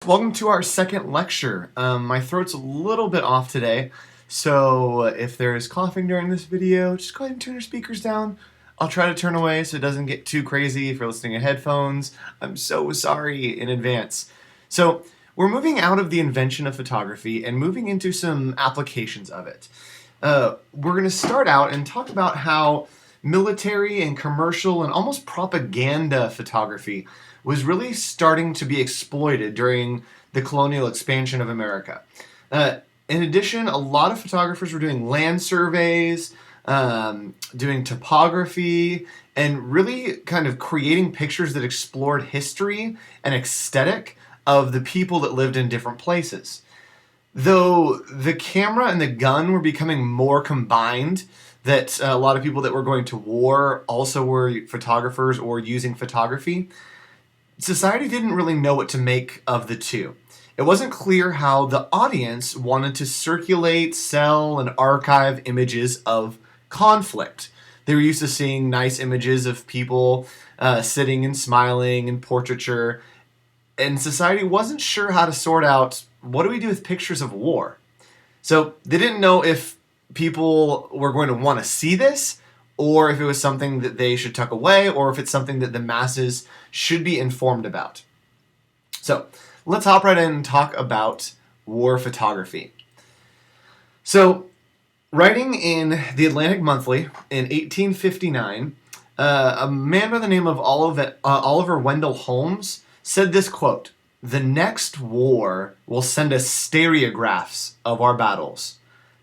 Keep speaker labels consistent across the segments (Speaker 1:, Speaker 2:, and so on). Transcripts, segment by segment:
Speaker 1: Welcome to our second lecture. My throat's a little bit off today, so if there's coughing during this video, just go ahead and turn your speakers down. I'll try to turn away so it doesn't get too crazy if you're listening in headphones. I'm so sorry in advance. So we're moving out of the invention of photography and moving into some applications of it. We're going to start out and talk about how military and commercial and almost propaganda photography was really starting to be exploited during the colonial expansion of America. In addition, a lot of photographers were doing land surveys, doing topography, and really kind of creating pictures that explored history and aesthetic of the people that lived in different places. Though the camera and the gun were becoming more combined, that a lot of people that were going to war also were photographers or using photography, society didn't really know what to make of the two. It wasn't clear how the audience wanted to circulate, sell, and archive images of conflict. They were used to seeing nice images of people sitting and smiling and portraiture, and society wasn't sure how to sort out, what do we do with pictures of war? So they didn't know if people were going to want to see this, or if it was something that they should tuck away, or if it's something that the masses should be informed about. So let's hop right in and talk about war photography. So, writing in the Atlantic Monthly in 1859, a man by the name of Oliver Wendell Holmes said this quote, "The next war will send us stereographs of our battles."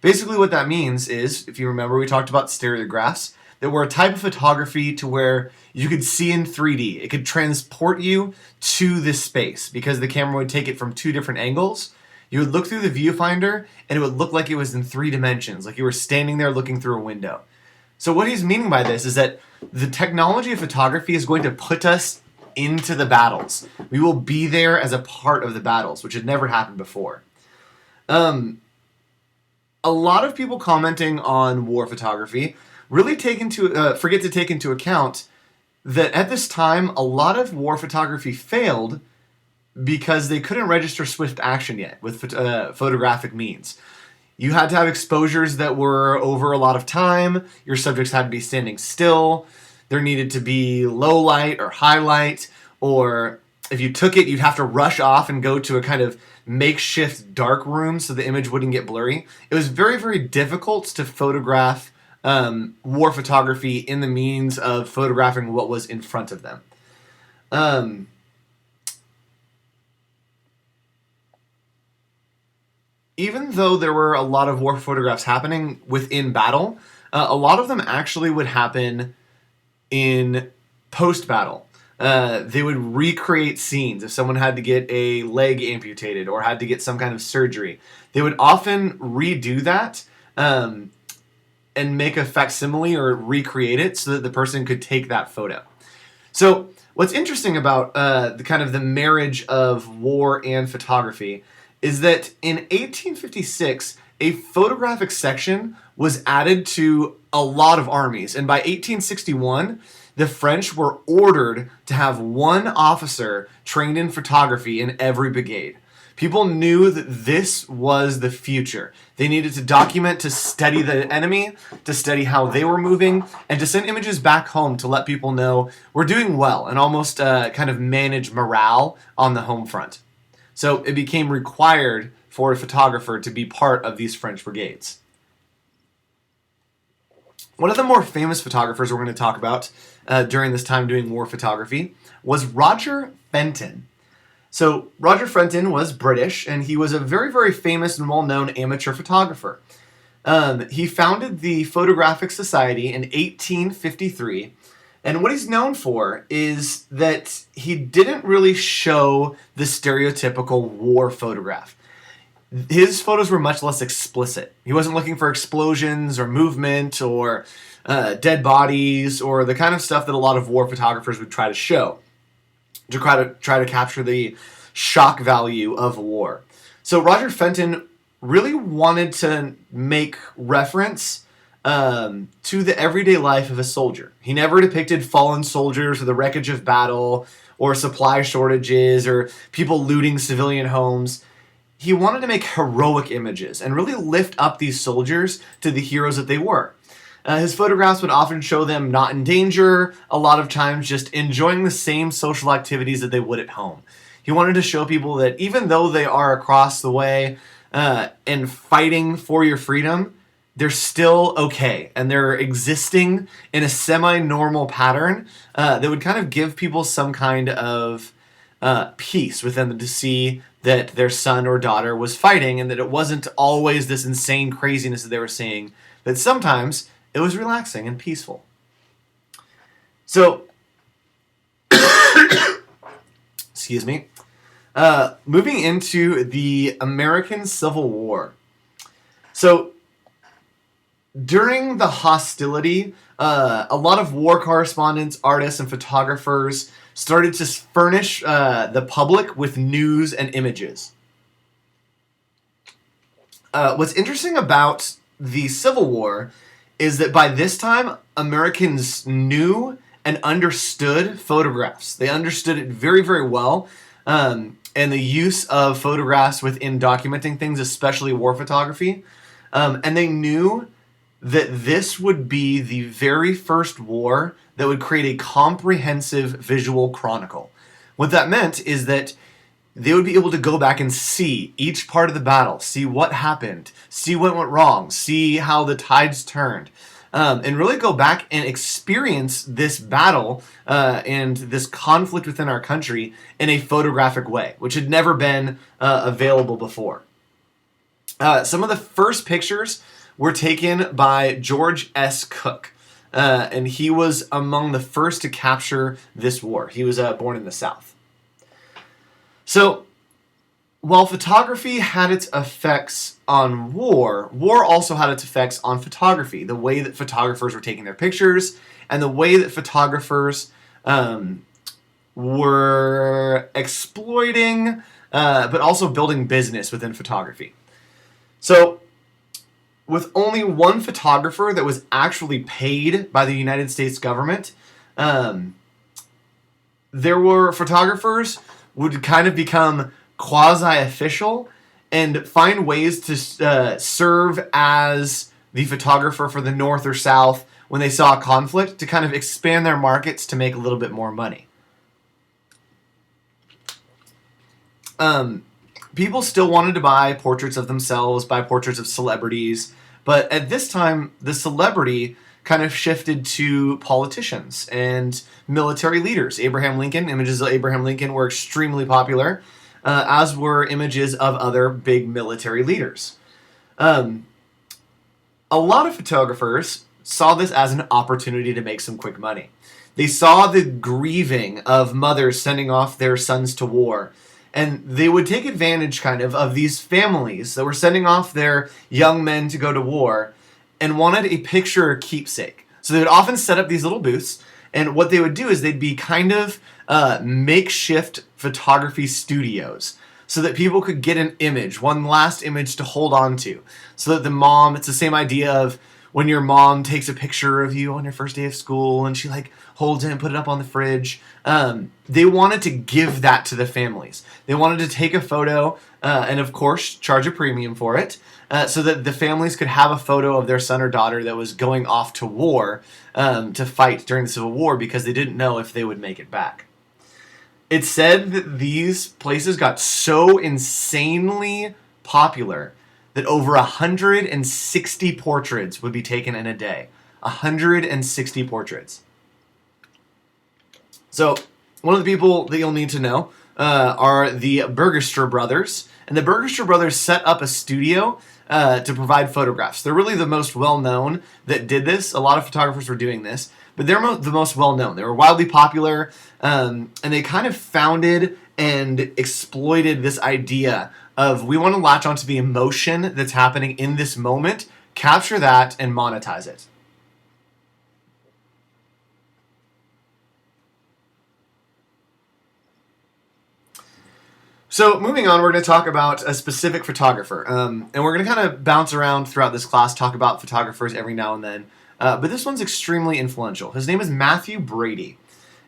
Speaker 1: Basically what that means is, if you remember, we talked about stereographs, that were a type of photography to where you could see in 3D. It could transport you to this space because the camera would take it from two different angles. You would look through the viewfinder and it would look like it was in 3 dimensions, like you were standing there looking through a window. So what he's meaning by this is that the technology of photography is going to put us into the battles. We will be there as a part of the battles, which had never happened before. A lot of people commenting on war photography really forget to take into account that at this time, a lot of war photography failed because they couldn't register swift action yet with photographic means. You had to have exposures that were over a lot of time. Your subjects had to be standing still. There needed to be low light or high light, or if you took it, you'd have to rush off and go to a kind of makeshift dark room so the image wouldn't get blurry. It was very, very difficult to photograph war photography in the means of photographing what was in front of them. Even though there were a lot of war photographs happening within battle, a lot of them actually would happen in post-battle. They would recreate scenes. If someone had to get a leg amputated or had to get some kind of surgery, they would often redo that and make a facsimile or recreate it so that the person could take that photo. So what's interesting about the marriage of war and photography is that in 1856, a photographic section was added to a lot of armies. And by 1861, the French were ordered to have one officer trained in photography in every brigade. People knew that this was the future. They needed to document to study the enemy, to study how they were moving, and to send images back home to let people know we're doing well and almost kind of manage morale on the home front. So it became required for a photographer to be part of these French brigades. One of the more famous photographers we're going to talk about during this time doing war photography was Roger Fenton. So Roger Fenton was British, and he was a very, very famous and well-known amateur photographer. He founded the Photographic Society in 1853, and what he's known for is that he didn't really show the stereotypical war photograph. His photos were much less explicit. He wasn't looking for explosions or movement or dead bodies or the kind of stuff that a lot of war photographers would try to show to try to capture the shock value of war. So Roger Fenton really wanted to make reference to the everyday life of a soldier. He never depicted fallen soldiers or the wreckage of battle or supply shortages or people looting civilian homes. He wanted to make heroic images and really lift up these soldiers to the heroes that they were. His photographs would often show them not in danger, a lot of times just enjoying the same social activities that they would at home. He wanted to show people that even though they are across the way and fighting for your freedom, they're still okay, and they're existing in a semi-normal pattern that would kind of give people some kind of peace within them to see that their son or daughter was fighting, and that it wasn't always this insane craziness that they were seeing, that sometimes it was relaxing and peaceful. So, excuse me, moving into the American Civil War. So, during the hostility, a lot of war correspondents, artists, and photographers started to furnish the public with news and images. What's interesting about the Civil War is that by this time, Americans knew and understood photographs. They understood it very, very well. And the use of photographs within documenting things, especially war photography. And they knew that this would be the very first war that would create a comprehensive visual chronicle. What that meant is that they would be able to go back and see each part of the battle, see what happened, see what went wrong, see how the tides turned, and really go back and experience this battle and this conflict within our country in a photographic way, which had never been available before. Some of the first pictures were taken by George S. Cook, and he was among the first to capture this war. He was born in the South. So, while photography had its effects on war, war also had its effects on photography, the way that photographers were taking their pictures, and the way that photographers were exploiting, but also building business within photography. So, with only one photographer that was actually paid by the United States government, there were photographers would kind of become quasi-official and find ways to serve as the photographer for the North or South when they saw a conflict to kind of expand their markets to make a little bit more money. People still wanted to buy portraits of themselves, buy portraits of celebrities, but at this time, the celebrity kind of shifted to politicians and military leaders. Abraham Lincoln, images of Abraham Lincoln were extremely popular, as were images of other big military leaders. A lot of photographers saw this as an opportunity to make some quick money. They saw the grieving of mothers sending off their sons to war, and they would take advantage kind of these families that were sending off their young men to go to war and wanted a picture or keepsake. So they would often set up these little booths, and what they would do is they'd be kind of makeshift photography studios so that people could get an image, one last image to hold on to. So that the mom, it's the same idea of when your mom takes a picture of you on your first day of school and she like holds it and put it up on the fridge. They wanted to give that to the families. They wanted to take a photo and of course charge a premium for it so that the families could have a photo of their son or daughter that was going off to war to fight during the Civil War because they didn't know if they would make it back. It's said that these places got so insanely popular that over 160 portraits would be taken in a day. 160 portraits. So, one of the people that you'll need to know are the Burgester brothers. And the Burgester brothers set up a studio to provide photographs. They're really the most well-known that did this. A lot of photographers were doing this, but they're the most well-known. They were wildly popular, and they kind of founded and exploited this idea of we want to latch onto the emotion that's happening in this moment, capture that, and monetize it. So moving on, we're going to talk about a specific photographer, and we're going to kind of bounce around throughout this class, talk about photographers every now and then, but this one's extremely influential. His name is Matthew Brady,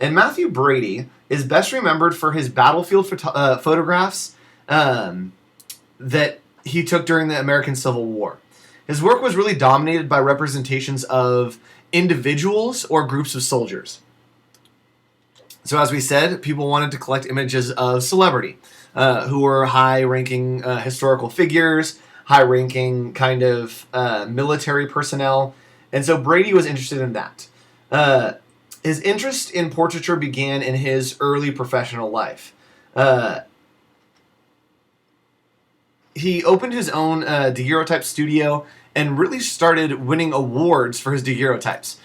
Speaker 1: And Matthew Brady is best remembered for his battlefield photographs that he took during the American Civil War. His work was really dominated by representations of individuals or groups of soldiers. So as we said, people wanted to collect images of celebrity, who were high-ranking historical figures, high-ranking kind of military personnel, and so Brady was interested in that. His interest in portraiture began in his early professional life. He opened his own daguerreotype studio and really started winning awards for his daguerreotypes.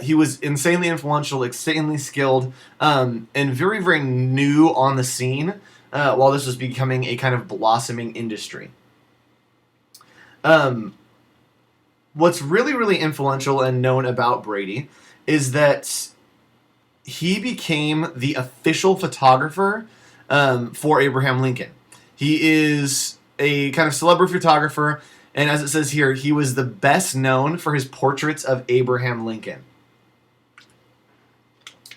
Speaker 1: He was insanely influential, insanely skilled, and very, very new on the scene while this was becoming a kind of blossoming industry. What's really, really influential and known about Brady is that he became the official photographer for Abraham Lincoln. He is a kind of celebrity photographer, and as it says here, he was the best known for his portraits of Abraham Lincoln.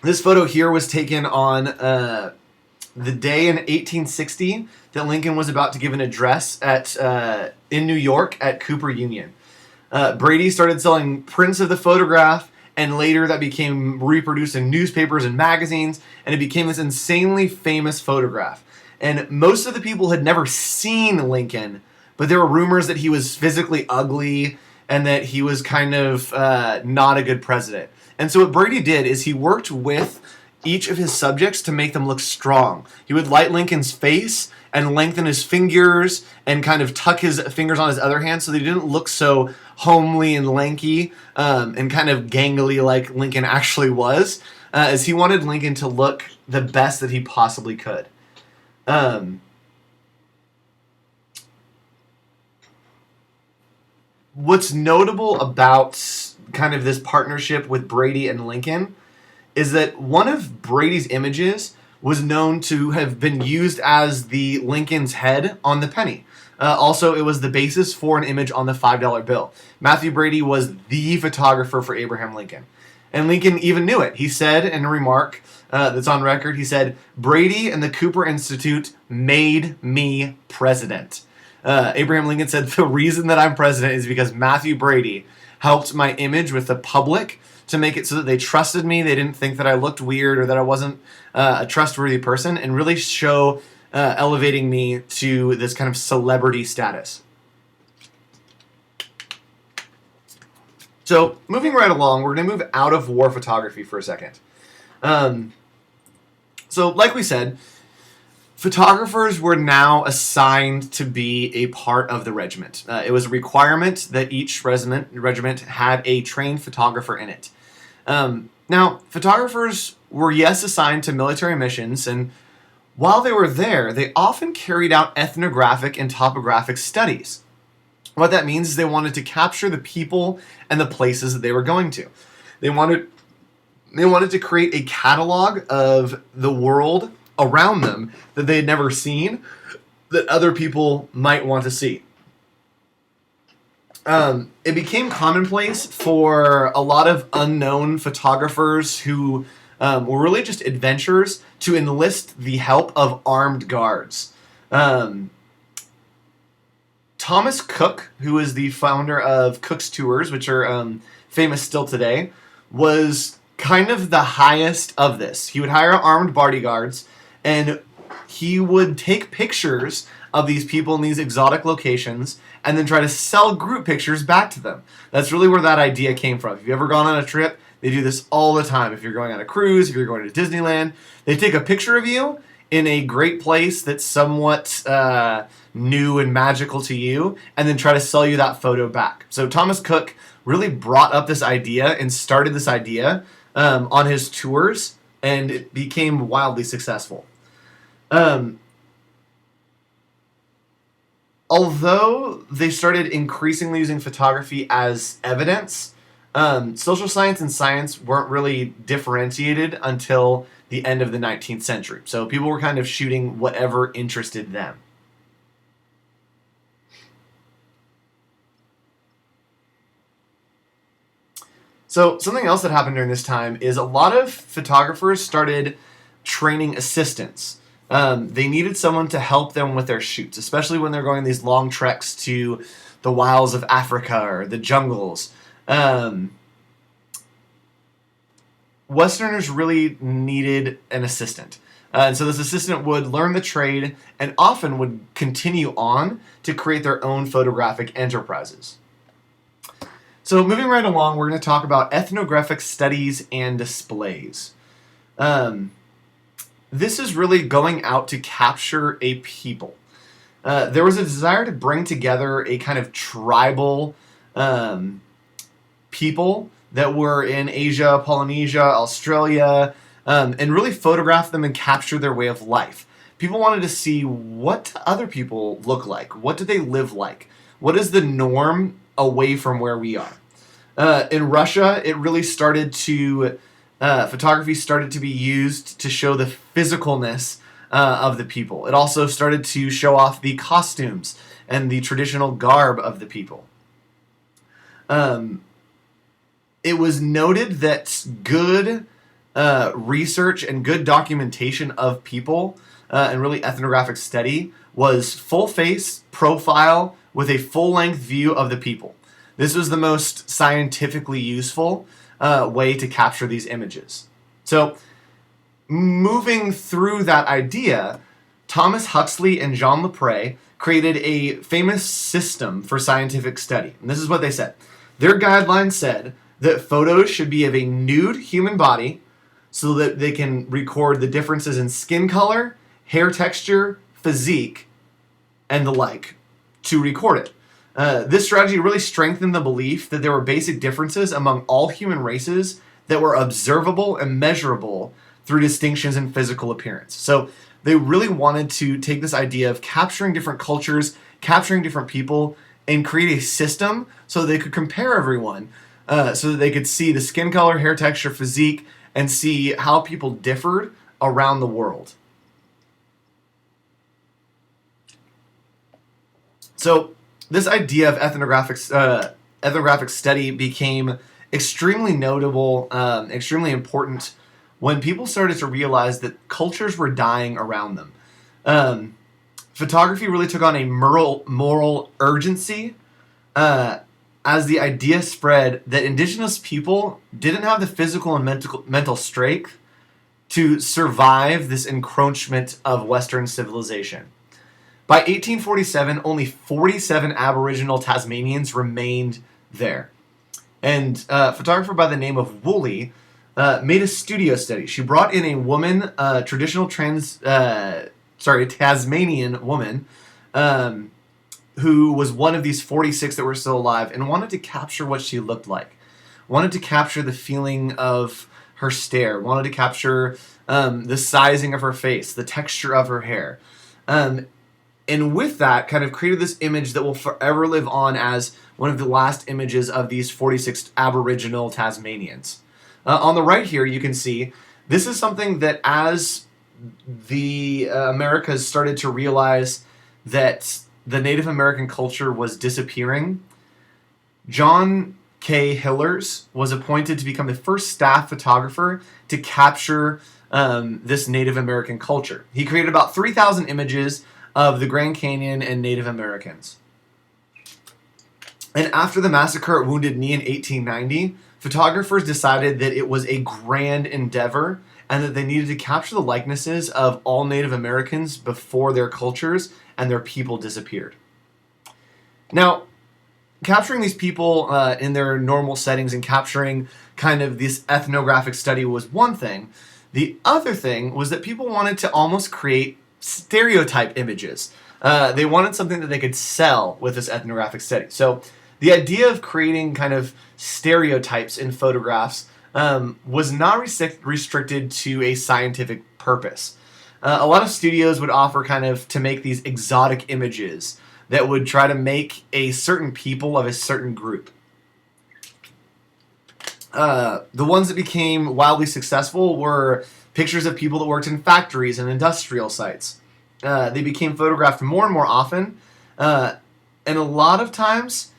Speaker 1: This photo here was taken on the day in 1860 that Lincoln was about to give an address at in New York at Cooper Union. Brady started selling prints of the photograph, and later that became reproduced in newspapers and magazines, and it became this insanely famous photograph. And most of the people had never seen Lincoln, but there were rumors that he was physically ugly and that he was kind of not a good president. And so what Brady did is he worked with each of his subjects to make them look strong. He would light Lincoln's face and lengthen his fingers and kind of tuck his fingers on his other hand so they didn't look so homely and lanky and kind of gangly like Lincoln actually was, as he wanted Lincoln to look the best that he possibly could. What's notable about kind of this partnership with Brady and Lincoln is that one of Brady's images was known to have been used as the Lincoln's head on the penny. Also, it was the basis for an image on the $5 bill. Matthew Brady was the photographer for Abraham Lincoln. And Lincoln even knew it. He said in a remark that's on record, he said, "Brady and the Cooper Institute made me president." Abraham Lincoln said, "The reason that I'm president is because Matthew Brady helped my image with the public to make it so that they trusted me. They didn't think that I looked weird or that I wasn't a trustworthy person, and really show elevating me to this kind of celebrity status." So moving right along, we're going to move out of war photography for a second. So like we said, photographers were now assigned to be a part of the regiment. It was a requirement that each regiment had a trained photographer in it. Now, photographers were, yes, assigned to military missions, and while they were there, they often carried out ethnographic and topographic studies. What that means is they wanted to capture the people and the places that they were going to. They wanted to create a catalog of the world around them that they had never seen, that other people might want to see. It became commonplace for a lot of unknown photographers who were really just adventurers to enlist the help of armed guards. Thomas Cook, who is the founder of Cook's Tours, which are famous still today, was kind of the highest of this. He would hire armed bodyguards, and he would take pictures of these people in these exotic locations and then try to sell group pictures back to them. That's really where that idea came from. If you've ever gone on a trip, they do this all the time. If you're going on a cruise, if you're going to Disneyland, they take a picture of you in a great place that's somewhat new and magical to you, and then try to sell you that photo back. So Thomas Cook really brought up this idea and started this idea on his tours, and it became wildly successful. Although they started increasingly using photography as evidence, social science and science weren't really differentiated until the end of the 19th century. So people were kind of shooting whatever interested them. So something else that happened during this time is a lot of photographers started training assistants. They needed someone to help them with their shoots, especially when they're going these long treks to the wilds of Africa or the jungles. Westerners really needed an assistant. And so this assistant would learn the trade and often would continue on to create their own photographic enterprises. So moving right along, we're going to talk about ethnographic studies and displays. This is really going out to capture a people. There was a desire to bring together a kind of tribal people that were in Asia, Polynesia, Australia, and really photograph them and capture their way of life. People wanted to see, what do other people look like? What do they live like? What is the norm away from where we are? In Russia, it really started to, photography started to be used to show the physicalness of the people. It also started to show off the costumes and the traditional garb of the people. It was noted that good research and good documentation of people and really ethnographic study was full face profile with a full length view of the people. This was the most scientifically useful way to capture these images. So moving through that idea, Thomas Huxley and Jean Lepre created a famous system for scientific study. And this is what they said. Their guidelines said that photos should be of a nude human body so that they can record the differences in skin color, hair texture, physique, and the like to record it. This strategy really strengthened the belief that there were basic differences among all human races that were observable and measurable through distinctions in physical appearance. So they really wanted to take this idea of capturing different cultures, capturing different people, and create a system so that they could compare everyone, so that they could see the skin color, hair texture, physique, and see how people differed around the world. So this idea of ethnographic study became extremely notable, extremely important when people started to realize that cultures were dying around them. Photography really took on a moral urgency as the idea spread that indigenous people didn't have the physical and mental strength to survive this encroachment of Western civilization. By 1847, only 47 Aboriginal Tasmanians remained there. And a photographer by the name of Woolley made a studio study. She brought in a woman, traditional Tasmanian woman, who was one of these 46 that were still alive, and wanted to capture what she looked like. Wanted to capture the feeling of her stare. Wanted to capture the sizing of her face, the texture of her hair. And with that, kind of created this image that will forever live on as one of the last images of these 46 Aboriginal Tasmanians. On the right here, you can see this is something that as the Americas started to realize that the Native American culture was disappearing, John K. Hillers was appointed to become the first staff photographer to capture this Native American culture. He created about 3,000 images of the Grand Canyon and Native Americans. And after the massacre at Wounded Knee in 1890, photographers decided that it was a grand endeavor and that they needed to capture the likenesses of all Native Americans before their cultures and their people disappeared. Now, capturing these people in their normal settings and capturing kind of this ethnographic study was one thing. The other thing was that people wanted to almost create stereotype images. They wanted something that they could sell with this ethnographic study. So the idea of creating kind of stereotypes in photographs was not restricted to a scientific purpose. A lot of studios would offer kind of to make these exotic images that would try to make a certain people of a certain group. The ones that became wildly successful were pictures of people that worked in factories and industrial sites. They became photographed more and more often, and a lot of times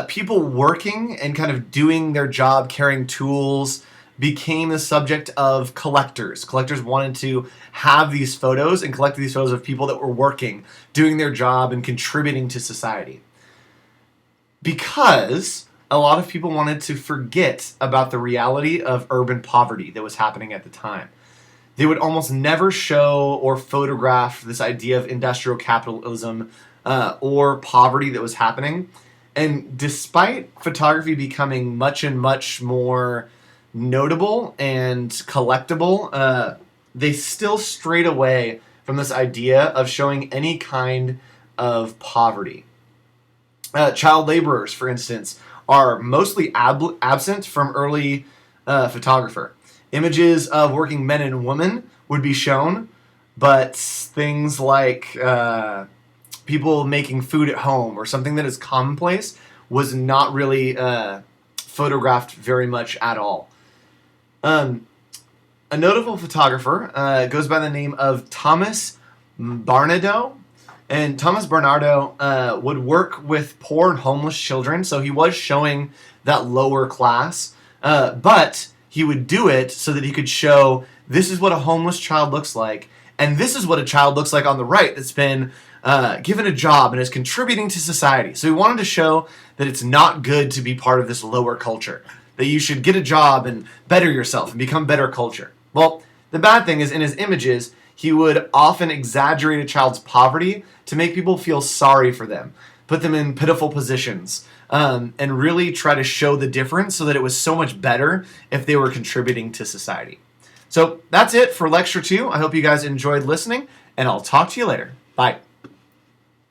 Speaker 1: People working and kind of doing their job, carrying tools, became the subject of collectors. Collectors wanted to have these photos and collect these photos of people that were working, doing their job, and contributing to society. Because a lot of people wanted to forget about the reality of urban poverty that was happening at the time. They would almost never show or photograph this idea of industrial capitalism or poverty that was happening. And despite photography becoming much and much more notable and collectible, they still strayed away from this idea of showing any kind of poverty. Child laborers, for instance, are mostly absent from early photographer. Images of working men and women would be shown, but things like people making food at home or something that is commonplace was not really photographed very much at all. A notable photographer goes by the name of Thomas Barnardo. And Thomas Barnardo would work with poor and homeless children, so he was showing that lower class, but he would do it so that he could show this is what a homeless child looks like, and this is what a child looks like on the right that's been given a job and is contributing to society. So he wanted to show that it's not good to be part of this lower culture, that you should get a job and better yourself and become better culture. Well, the bad thing is in his images, he would often exaggerate a child's poverty to make people feel sorry for them, put them in pitiful positions, and really try to show the difference so that it was so much better if they were contributing to society. So that's it for Lecture 2. I hope you guys enjoyed listening, and I'll talk to you later. Bye.